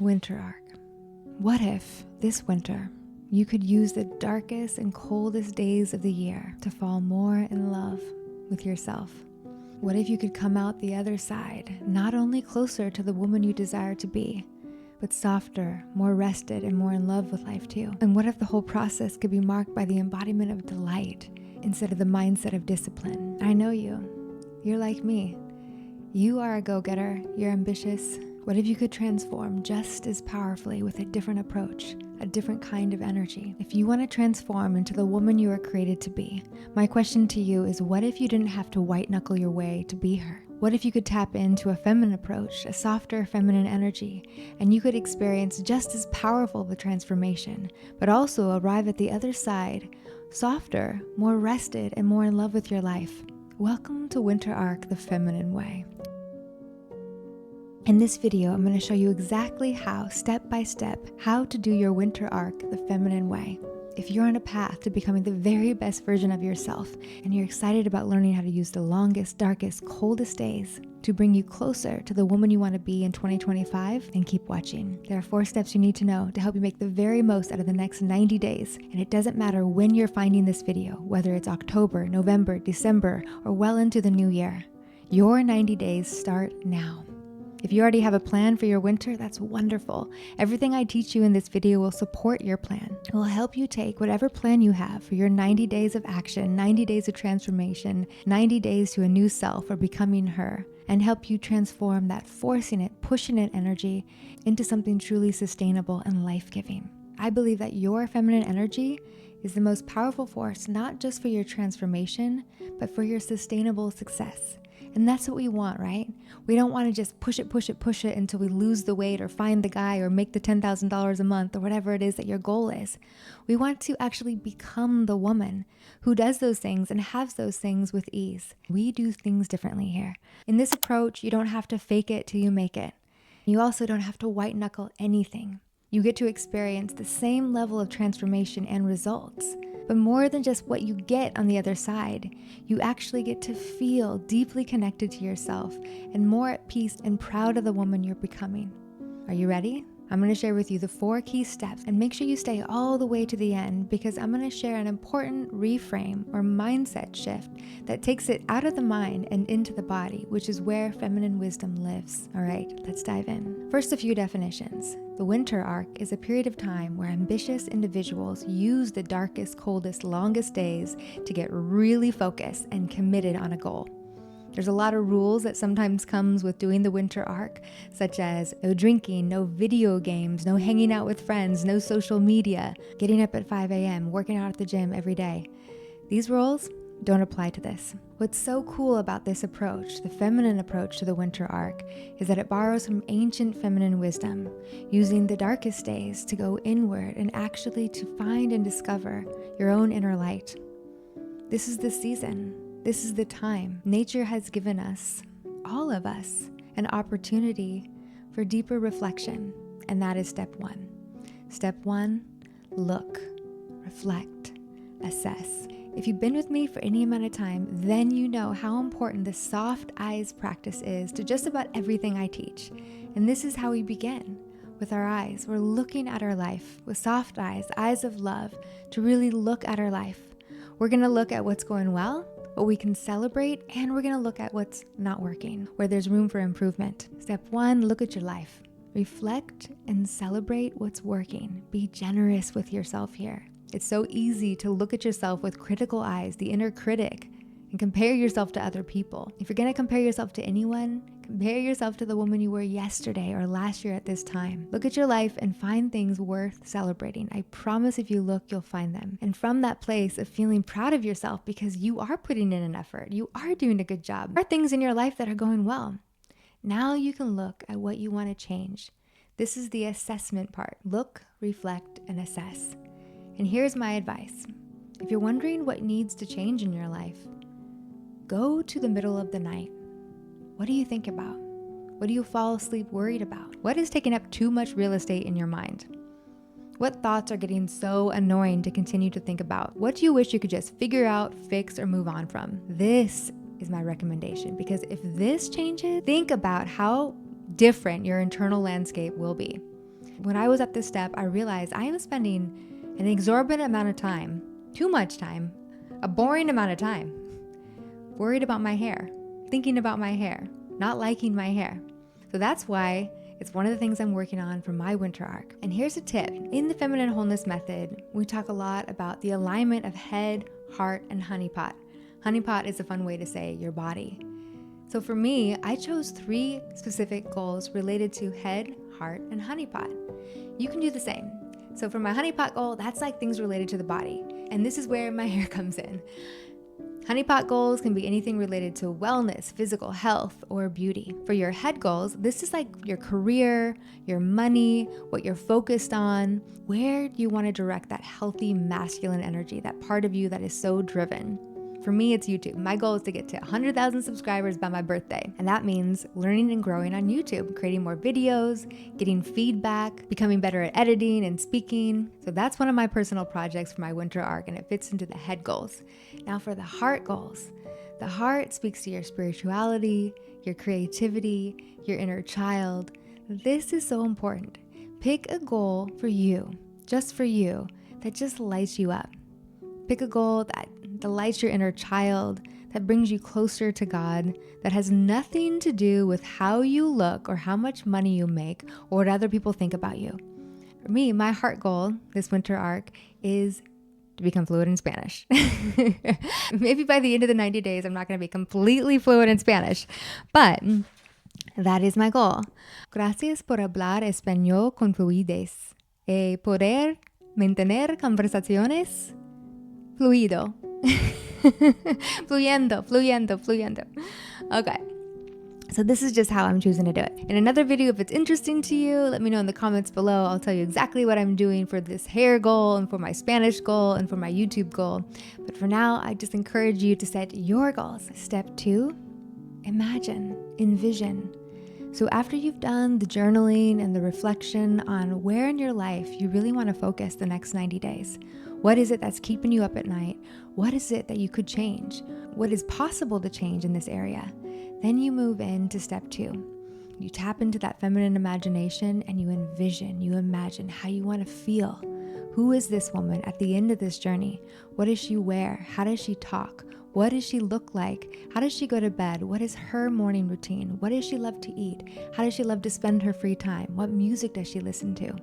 Winter arc. What if this winter you could use the darkest and coldest days of the year to fall more in love with yourself? What if you could come out the other side, not only closer to the woman you desire to be, but softer, more rested, and more in love with life too? And what if the whole process could be marked by the embodiment of delight instead of the mindset of discipline? I know you. You're like me. You are a go-getter. You're ambitious. What if you could transform just as powerfully with a different approach, a different kind of energy? If you want to transform into the woman you are created to be, my question to you is, what if you didn't have to white knuckle your way to be her? What if you could tap into a feminine approach, a softer feminine energy, and you could experience just as powerful of a transformation, but also arrive at the other side, softer, more rested, and more in love with your life? Welcome to Winter Arc the Feminine Way. In this video, I'm going to show you exactly how, step by step, how to do your winter arc the feminine way. If you're on a path to becoming the very best version of yourself, and you're excited about learning how to use the longest, darkest, coldest days to bring you closer to the woman you want to be in 2025, then keep watching. There are 4 steps you need to know to help you make the very most out of the next 90 days. And it doesn't matter when you're finding this video, whether it's October, November, December, or well into the new year. Your 90 days start now. If you already have a plan for your winter, that's wonderful. Everything I teach you in this video will support your plan. It will help you take whatever plan you have for your 90 days of action, 90 days of transformation, 90 days to a new self or becoming her, and help you transform that forcing it, pushing it energy into something truly sustainable and life-giving. I believe that your feminine energy is the most powerful force, not just for your transformation, but for your sustainable success. And that's what we want, right? We don't want to just push it until we lose the weight or find the guy or make the $10,000 a month or whatever it is that your goal is. We want to actually become the woman who does those things and has those things with ease. We do things differently here. In this approach, you don't have to fake it till you make it. You also don't have to white knuckle anything. You get to experience the same level of transformation and results. But more than just what you get on the other side, you actually get to feel deeply connected to yourself and more at peace and proud of the woman you're becoming. Are you ready? I'm going to share with you the 4 key steps, and make sure you stay all the way to the end because I'm going to share an important reframe or mindset shift that takes it out of the mind and into the body, which is where feminine wisdom lives. All right, let's dive in. First, a few definitions. The winter arc is a period of time where ambitious individuals use the darkest, coldest, longest days to get really focused and committed on a goal. There's a lot of rules that sometimes comes with doing the winter arc, such as no drinking, no video games, no hanging out with friends, no social media, getting up at 5 a.m., working out at the gym every day. These rules don't apply to this. What's so cool about this approach, the feminine approach to the winter arc, is that it borrows from ancient feminine wisdom, using the darkest days to go inward and actually to find and discover your own inner light. This is the season. This is the time. Nature has given us, all of us, an opportunity for deeper reflection, and that is step 1. Step 1, look, reflect, assess. If you've been with me for any amount of time, then you know how important the soft eyes practice is to just about everything I teach. And this is how we begin, with our eyes. We're looking at our life with soft eyes, eyes of love, to really look at our life. We're going to look at what's going well, what we can celebrate, and we're going to look at what's not working, where there's room for improvement. Step 1, look at your life. Reflect and celebrate what's working. Be generous with yourself here. It's so easy to look at yourself with critical eyes, the inner critic, and compare yourself to other people. If you're going to compare yourself to anyone, compare yourself to the woman you were yesterday or last year at this time. Look at your life and find things worth celebrating. I promise if you look, you'll find them. And from that place of feeling proud of yourself because you are putting in an effort, you are doing a good job, there are things in your life that are going well. Now you can look at what you want to change. This is the assessment part. Look, reflect, and assess. And here's my advice. If you're wondering what needs to change in your life, go to the middle of the night. What do you think about? What do you fall asleep worried about? What is taking up too much real estate in your mind? What thoughts are getting so annoying to continue to think about? What do you wish you could just figure out, fix, or move on from? This is my recommendation, because if this changes, think about how different your internal landscape will be. When I was at this step, I realized I am spending an exorbitant amount of time, too much time, a boring amount of time, worried about my hair, thinking about my hair, not liking my hair. So that's why it's one of the things I'm working on for my winter arc. And here's a tip. In the Feminine Wholeness Method, we talk a lot about the alignment of head, heart, and honeypot. Honeypot is a fun way to say your body. So for me, I chose 3 specific goals related to head, heart, and honeypot. You can do the same. So for my honeypot goal, that's like things related to the body. And this is where my hair comes in. Honeypot goals can be anything related to wellness, physical health, or beauty. For your head goals, this is like your career, your money, what you're focused on. Where do you want to direct that healthy masculine energy, that part of you that is so driven? For me, it's YouTube. My goal is to get to 100,000 subscribers by my birthday. And that means learning and growing on YouTube, creating more videos, getting feedback, becoming better at editing and speaking. So that's one of my personal projects for my winter arc, and it fits into the head goals. Now for the heart goals. The heart speaks to your spirituality, your creativity, your inner child. This is so important. Pick a goal for you, just for you, that just lights you up. Pick a goal that delights your inner child, that brings you closer to God, that has nothing to do with how you look or how much money you make or what other people think about you. For me, my heart goal this winter arc is to become fluent in Spanish. Maybe by the end of the 90 days, I'm not going to be completely fluent in Spanish, but that is my goal. Gracias por hablar español con fluidez y poder mantener conversaciones fluido. fluyendo. Okay. So this is just how I'm choosing to do it. In another video, if it's interesting to you, let me know in the comments below. I'll tell you exactly what I'm doing for this hair goal and for my Spanish goal and for my YouTube goal. But for now, I just encourage you to set your goals. Step 2, imagine, envision. So after you've done the journaling and the reflection on where in your life you really want to focus the next 90 days, what is it that's keeping you up at night? What is it that you could change? What is possible to change in this area? Then you move into step 2. You tap into that feminine imagination and you envision, you imagine how you want to feel. Who is this woman at the end of this journey? What does she wear? How does she talk? What does she look like? How does she go to bed? What is her morning routine? What does she love to eat? How does she love to spend her free time? What music does she listen to?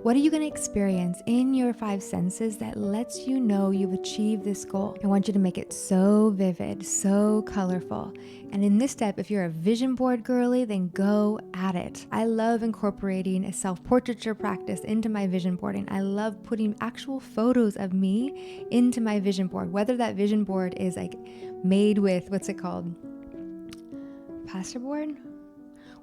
What are you going to experience in your 5 senses that lets you know you've achieved this goal? I want you to make it so vivid, so colorful. And in this step, if you're a vision board girly, then go at it. I love incorporating a self-portraiture practice into my vision boarding. I love putting actual photos of me into my vision board, whether that vision board is like made with, what's it called? Plasterboard?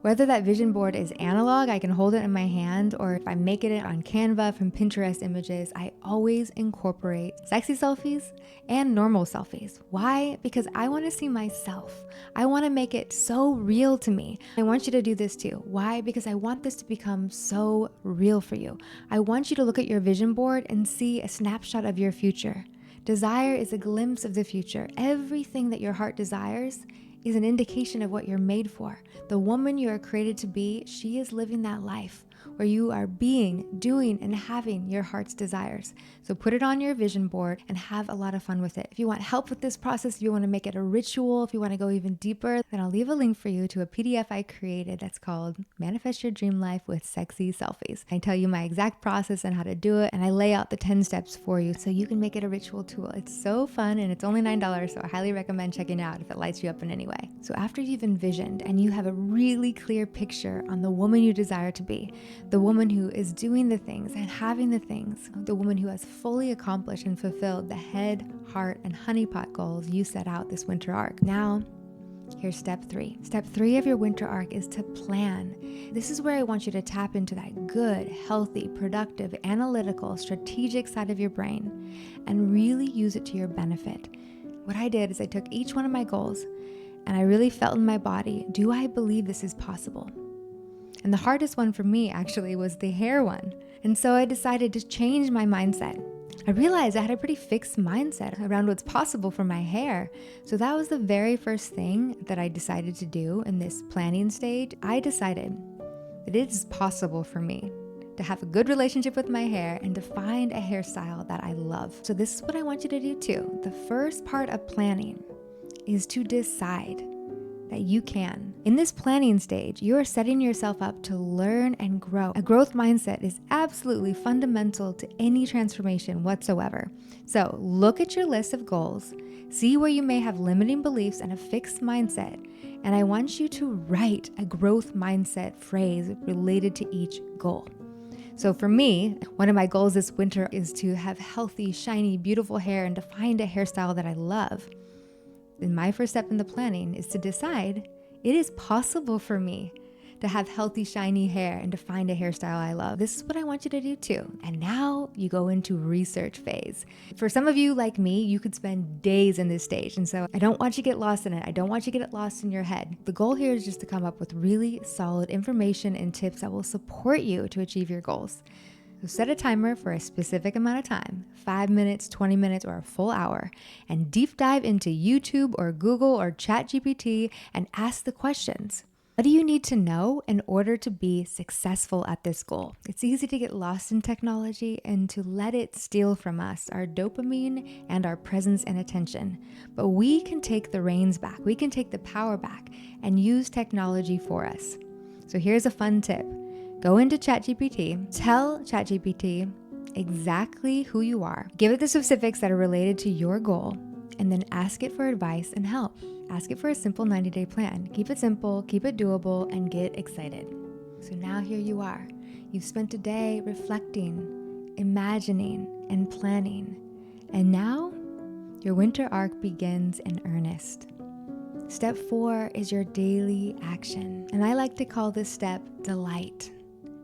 Whether that vision board is analog, I can hold it in my hand, or if I make it on Canva from Pinterest images, I always incorporate sexy selfies and normal selfies. Why? Because I want to see myself. I want to make it so real to me. I want you to do this too. Why? Because I want this to become so real for you. I want you to look at your vision board and see a snapshot of your future. Desire is a glimpse of the future. Everything that your heart desires is an indication of what you're made for. The woman you are created to be, she is living that life where you are being, doing, and having your heart's desires. So put it on your vision board and have a lot of fun with it. If you want help with this process, if you want to make it a ritual, if you want to go even deeper, then I'll leave a link for you to a PDF I created that's called Manifest Your Dream Life with Sexy Selfies. I tell you my exact process and how to do it, and I lay out the 10 steps for you so you can make it a ritual tool. It's so fun, and it's only $9, so I highly recommend checking it out if it lights you up in any way. So after you've envisioned and you have a really clear picture on the woman you desire to be, the woman who is doing the things and having the things, the woman who has fully accomplished and fulfilled the head, heart, and honeypot goals you set out this winter arc. Now, here's step 3. Step 3 of your winter arc is to plan. This is where I want you to tap into that good, healthy, productive, analytical, strategic side of your brain and really use it to your benefit. What I did is I took each one of my goals and I really felt in my body, do I believe this is possible? And the hardest one for me actually was the hair one. And so I decided to change my mindset. I realized I had a pretty fixed mindset around what's possible for my hair. So that was the very first thing that I decided to do in this planning stage. I decided that it is possible for me to have a good relationship with my hair, and to find a hairstyle that I love. So this is what I want you to do too. The first part of planning is to decide that you can. In this planning stage, you are setting yourself up to learn and grow. A growth mindset is absolutely fundamental to any transformation whatsoever. So look at your list of goals, see where you may have limiting beliefs and a fixed mindset, and I want you to write a growth mindset phrase related to each goal. So for me, one of my goals this winter is to have healthy, shiny, beautiful hair and to find a hairstyle that I love. And my first step in the planning is to decide it is possible for me to have healthy, shiny hair and to find a hairstyle I love. This is what I want you to do too. And now you go into research phase. For some of you like me, you could spend days in this stage. And so I don't want you to get lost in it. I don't want you to get lost in your head. The goal here is just to come up with really solid information and tips that will support you to achieve your goals. So set a timer for a specific amount of time, 5 minutes, 20 minutes, or a full hour, and deep dive into YouTube or Google or ChatGPT and ask the questions. What do you need to know in order to be successful at this goal? It's easy to get lost in technology and to let it steal from us our dopamine and our presence and attention. But we can take the reins back. We can take the power back and use technology for us. So here's a fun tip. Go into ChatGPT, tell ChatGPT exactly who you are, give it the specifics that are related to your goal, and then ask it for advice and help. Ask it for a simple 90-day plan. Keep it simple, keep it doable, and get excited. So now here you are. You've spent a day reflecting, imagining, and planning. And now your winter arc begins in earnest. Step 4 is your daily action. And I like to call this step delight.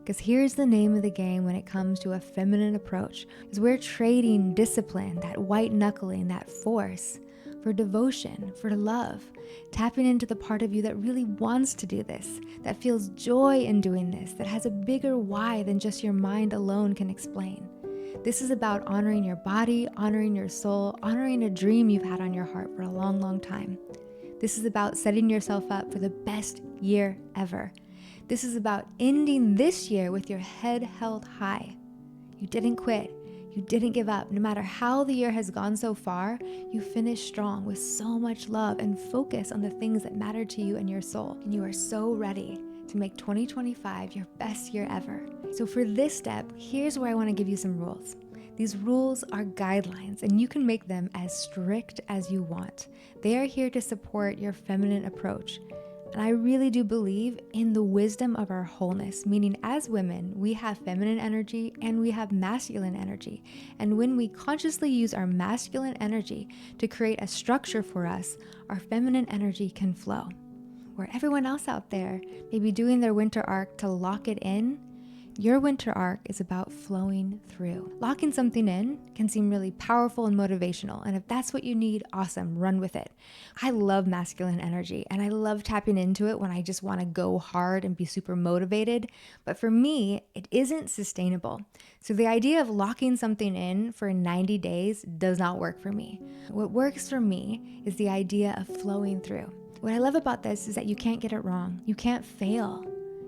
Because here's the name of the game when it comes to a feminine approach, is we're trading discipline, that white knuckling, that force, for devotion, for love, tapping into the part of you that really wants to do this, that feels joy in doing this, that has a bigger why than just your mind alone can explain. This is about honoring your body, honoring your soul, honoring a dream you've had on your heart for a long, long time. This is about setting yourself up for the best year ever. This is about ending this year with your head held high. You didn't quit. You didn't give up. No matter how the year has gone so far, you finished strong with so much love and focus on the things that matter to you and your soul. And you are so ready to make 2025 your best year ever. So for this step, here's where I want to give you some rules. These rules are guidelines, and you can make them as strict as you want. They are here to support your feminine approach. And I really do believe in the wisdom of our wholeness, meaning as women, we have feminine energy and we have masculine energy. And when we consciously use our masculine energy to create a structure for us, our feminine energy can flow. Where everyone else out there may be doing their winter arc to lock it in, your winter arc is about flowing through. Locking something in can seem really powerful and motivational, and if that's what you need, awesome, run with it. I love masculine energy, and I love tapping into it when I just want to go hard and be super motivated, but for me, it isn't sustainable. So the idea of locking something in for 90 days does not work for me. What works for me is the idea of flowing through. What I love about this is that you can't get it wrong. You can't fail.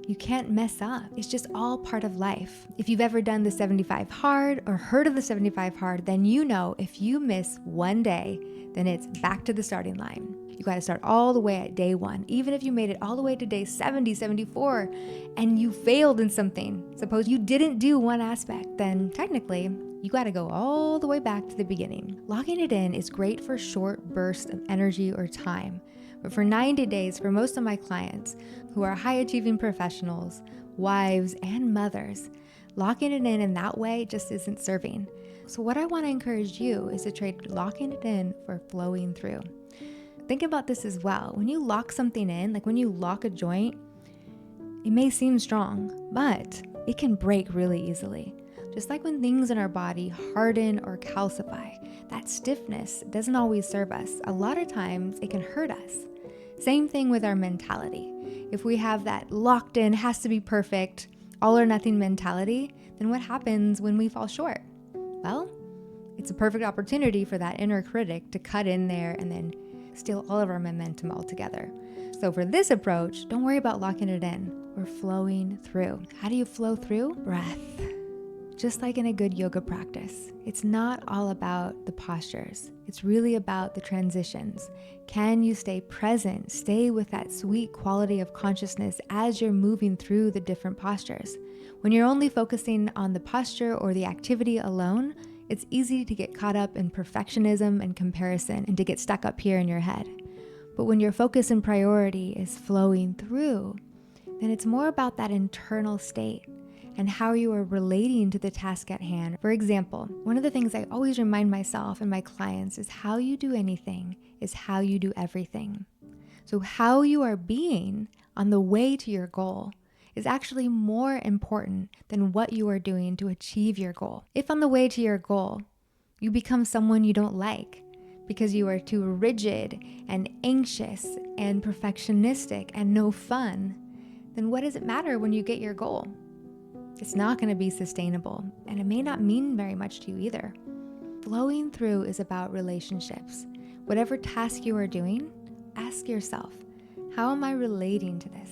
You can't mess up. It's just all part of life. If you've ever done the 75 hard or heard of the 75 hard, then you know if you miss one day, then it's back to the starting line. You got to start all the way at day 1. Even if you made it all the way to day 70, 74, and you failed in something, suppose you didn't do one aspect, then technically you got to go all the way back to the beginning. Locking it in is great for short bursts of energy or time. But for 90 days, for most of my clients who are high-achieving professionals, wives, and mothers, locking it in that way just isn't serving. So what I want to encourage you is to trade locking it in for flowing through. Think about this as well. When you lock something in, like when you lock a joint, it may seem strong, but it can break really easily. Just like when things in our body harden or calcify, that stiffness doesn't always serve us. A lot of times it can hurt us. Same thing with our mentality. If we have that locked in, has to be perfect, all or nothing mentality, then what happens when we fall short? Well, it's a perfect opportunity for that inner critic to cut in there and then steal all of our momentum altogether. So for this approach, don't worry about locking it in. we're flowing through. How do you flow through? Breath. Just like in a good yoga practice, it's not all about the postures. It's really about the transitions. Can you stay present, stay with that sweet quality of consciousness as you're moving through the different postures? When you're only focusing on the posture or the activity alone, it's easy to get caught up in perfectionism and comparison and to get stuck up here in your head. But when your focus and priority is flowing through, then it's more about that internal state and how you are relating to the task at hand. For example, one of the things I always remind myself and my clients is how you do anything is how you do everything. So how you are being on the way to your goal is actually more important than what you are doing to achieve your goal. If on the way to your goal, you become someone you don't like because you are too rigid and anxious and perfectionistic and no fun, then what does it matter when you get your goal? It's not going to be sustainable, and it may not mean very much to you either. Flowing through is about relationships. Whatever task you are doing, ask yourself, how am I relating to this?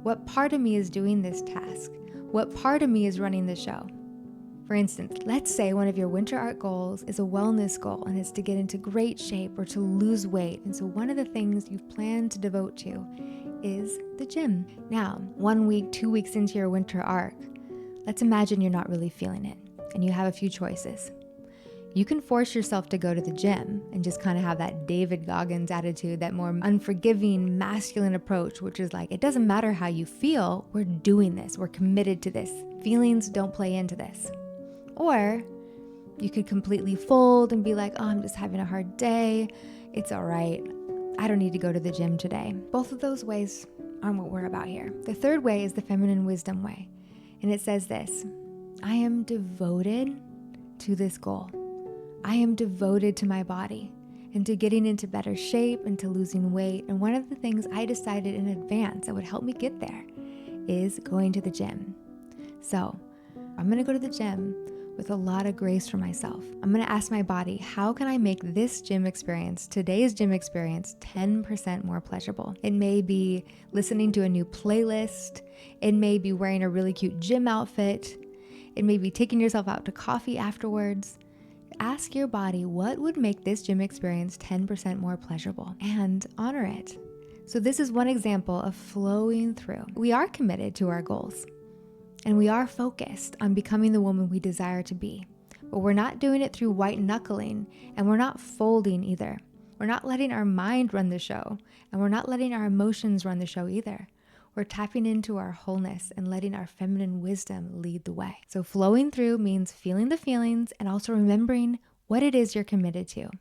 What part of me is doing this task? What part of me is running the show? For instance, let's say one of your winter art goals is a wellness goal and it's to get into great shape or to lose weight. And so one of the things you've planned to devote to is the gym. Now, 1 week, 2 weeks into your winter arc, let's imagine you're not really feeling it and you have a few choices. You can force yourself to go to the gym and just kind of have that David Goggins attitude, that more unforgiving, masculine approach, which is like, it doesn't matter how you feel, we're doing this, we're committed to this. Feelings don't play into this. Or you could completely fold and be like, oh, I'm just having a hard day. It's all right. I don't need to go to the gym today. Both of those ways aren't what we're about here. The third way is the feminine wisdom way. And it says this, I am devoted to this goal. I am devoted to my body and to getting into better shape and to losing weight. And one of the things I decided in advance that would help me get there is going to the gym. So I'm going to go to the gym with a lot of grace for myself. I'm going to ask my body, how can I make this gym experience, today's gym experience, 10% more pleasurable? It may be listening to a new playlist. It may be wearing a really cute gym outfit. It may be taking yourself out to coffee afterwards. Ask your body what would make this gym experience 10% more pleasurable and honor it. So this is one example of flowing through. We are committed to our goals and we are focused on becoming the woman we desire to be, but we're not doing it through white knuckling and we're not folding either. We're not letting our mind run the show and we're not letting our emotions run the show either. We're tapping into our wholeness and letting our feminine wisdom lead the way. So flowing through means feeling the feelings and also remembering what it is you're committed to.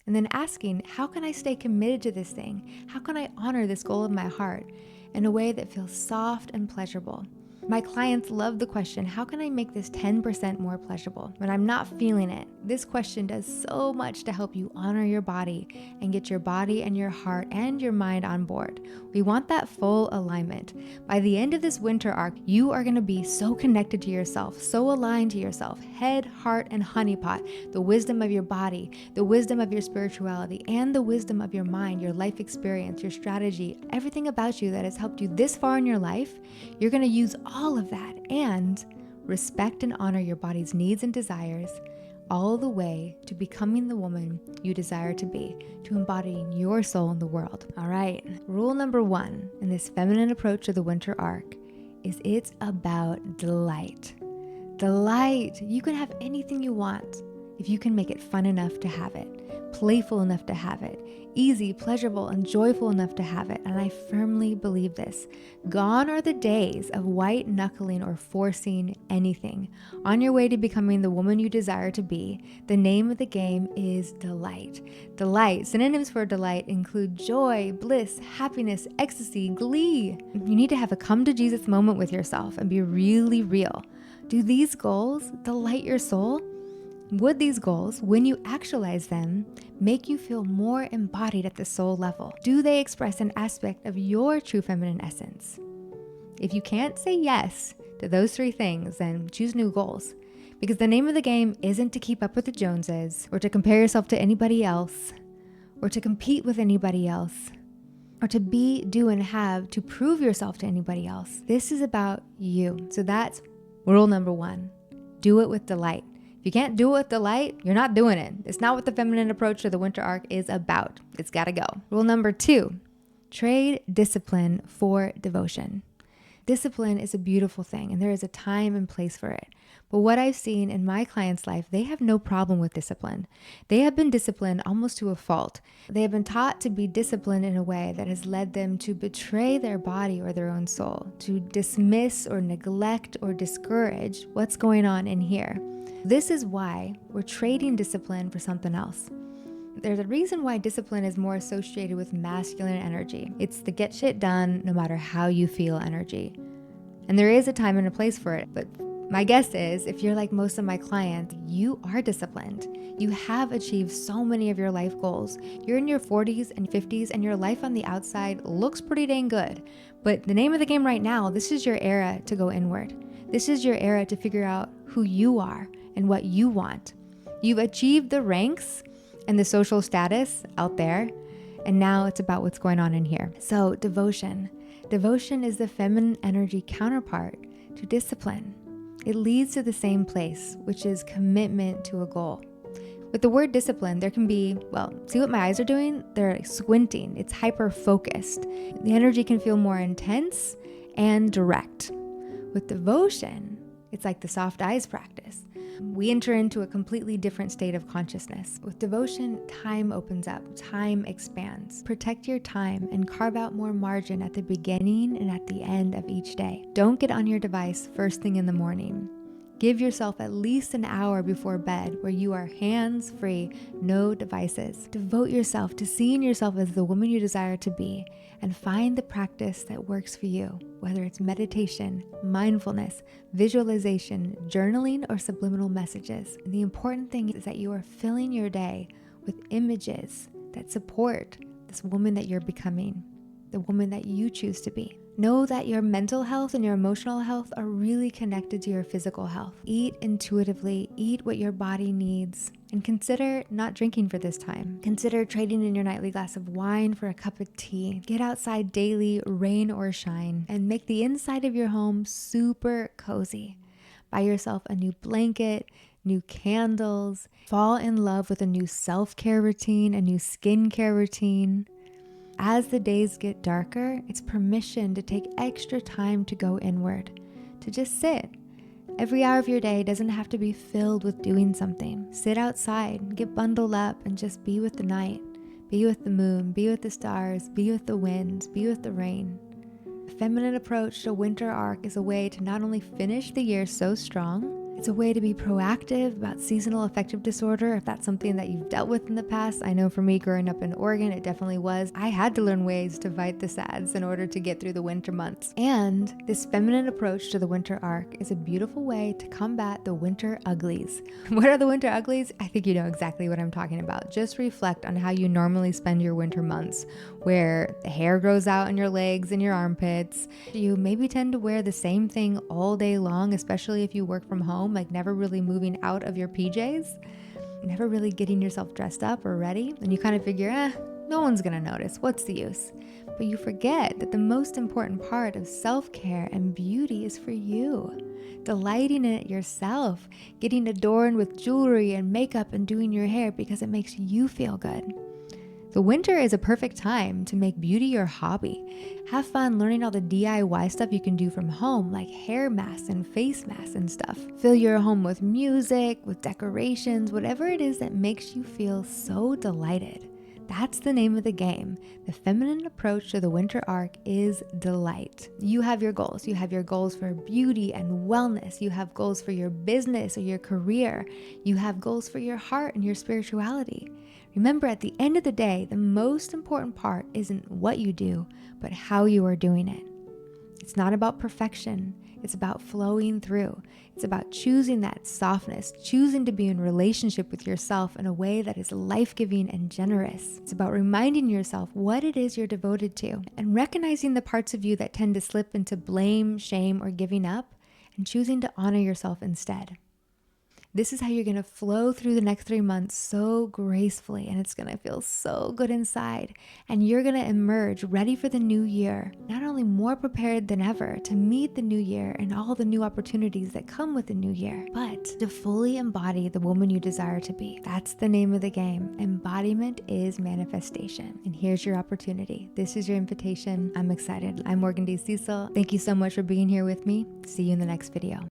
And then asking, how can I stay committed to this thing? How can I honor this goal of my heart in a way that feels soft and pleasurable? My clients love the question, how can I make this 10% more pleasurable when I'm not feeling it? This question does so much to help you honor your body and get your body and your heart and your mind on board. We want that full alignment. By the end of this winter arc, you are going to be so connected to yourself, so aligned to yourself, head, heart, and honeypot, the wisdom of your body, the wisdom of your spirituality, and the wisdom of your mind, your life experience, your strategy, everything about you that has helped you this far in your life. You're going to use all of that and respect and honor your body's needs and desires all the way to becoming the woman you desire to be, to embodying your soul in the world. All right, rule number 1 in this feminine approach to the winter arc is it's about delight. Delight. You can have anything you want if you can make it fun enough to have it, playful enough to have it, easy, pleasurable, and joyful enough to have it. And I firmly believe this. Gone are the days of white knuckling or forcing anything. On your way to becoming the woman you desire to be, the name of the game is delight. Delight. Synonyms for delight include joy, bliss, happiness, ecstasy, glee. You need to have a come to Jesus moment with yourself and be really real. Do these goals delight your soul? Would these goals, when you actualize them, make you feel more embodied at the soul level? Do they express an aspect of your true feminine essence? If you can't say yes to those 3 things, then choose new goals. Because the name of the game isn't to keep up with the Joneses, or to compare yourself to anybody else, or to compete with anybody else, or to be, do, and have to prove yourself to anybody else. This is about you. So that's rule number 1. Do it with delight. If you can't do it with delight, you're not doing it. It's not what the feminine approach to the winter arc is about. It's got to go. Rule number 2, trade discipline for devotion. Discipline is a beautiful thing, and there is a time and place for it. But what I've seen in my clients' life, they have no problem with discipline. They have been disciplined almost to a fault. They have been taught to be disciplined in a way that has led them to betray their body or their own soul, to dismiss or neglect or discourage what's going on in here. This is why we're trading discipline for something else. There's a reason why discipline is more associated with masculine energy. It's the get shit done no matter how you feel energy. And there is a time and a place for it, but my guess is if you're like most of my clients, you are disciplined. You have achieved so many of your life goals. You're in your 40s and 50s and your life on the outside looks pretty dang good. But the name of the game right now, this is your era to go inward. This is your era to figure out who you are and what you want. You've achieved the ranks and the social status out there, and now it's about what's going on in here. So devotion. Devotion is the feminine energy counterpart to discipline. It leads to the same place, which is commitment to a goal. With the word discipline, there can be, see what my eyes are doing? They're squinting. It's hyper-focused. The energy can feel more intense and direct. With devotion, it's like the soft eyes practice. We enter into a completely different state of consciousness. With devotion, time opens up, time expands. Protect your time and carve out more margin at the beginning and at the end of each day. Don't get on your device first thing in the morning. Give yourself at least an hour before bed where you are hands-free, no devices. Devote yourself to seeing yourself as the woman you desire to be and find the practice that works for you, whether it's meditation, mindfulness, visualization, journaling, or subliminal messages. And the important thing is that you are filling your day with images that support this woman that you're becoming, the woman that you choose to be. Know that your mental health and your emotional health are really connected to your physical health. Eat intuitively, eat what your body needs, and consider not drinking for this time. Consider trading in your nightly glass of wine for a cup of tea. Get outside daily, rain or shine, and make the inside of your home super cozy. Buy yourself a new blanket, new candles, fall in love with a new self-care routine, a new skincare routine. As the days get darker, it's permission to take extra time to go inward, to just sit. Every hour of your day doesn't have to be filled with doing something. Sit outside, get bundled up, and just be with the night. Be with the moon, be with the stars, be with the winds, be with the rain. The feminine approach to winter arc is a way to not only finish the year so strong, it's a way to be proactive about seasonal affective disorder, if that's something that you've dealt with in the past. I know for me, growing up in Oregon, it definitely was. I had to learn ways to fight the SADs in order to get through the winter months. And this feminine approach to the winter arc is a beautiful way to combat the winter uglies. What are the winter uglies? I think you know exactly what I'm talking about. Just reflect on how you normally spend your winter months, where the hair grows out on your legs and your armpits. You maybe tend to wear the same thing all day long, especially if you work from home, like never really moving out of your PJs, never really getting yourself dressed up or ready. And you kind of figure, no one's gonna notice. What's the use? But you forget that the most important part of self-care and beauty is for you. Delighting in it yourself, getting adorned with jewelry and makeup and doing your hair because it makes you feel good. The winter is a perfect time to make beauty your hobby. Have fun learning all the DIY stuff you can do from home, like hair masks and face masks and stuff. Fill your home with music, with decorations, whatever it is that makes you feel so delighted. That's the name of the game. The feminine approach to the winter arc is delight. You have your goals. You have your goals for beauty and wellness. You have goals for your business or your career. You have goals for your heart and your spirituality. Remember, at the end of the day, the most important part isn't what you do, but how you are doing it. It's not about perfection. It's about flowing through. It's about choosing that softness, choosing to be in relationship with yourself in a way that is life-giving and generous. It's about reminding yourself what it is you're devoted to and recognizing the parts of you that tend to slip into blame, shame, or giving up, and choosing to honor yourself instead. This is how you're gonna flow through the next 3 months so gracefully, and it's gonna feel so good inside. And you're gonna emerge ready for the new year, not only more prepared than ever to meet the new year and all the new opportunities that come with the new year, but to fully embody the woman you desire to be. That's the name of the game. Embodiment is manifestation. And here's your opportunity. This is your invitation. I'm excited. I'm Morgan D. Cecil. Thank you so much for being here with me. See you in the next video.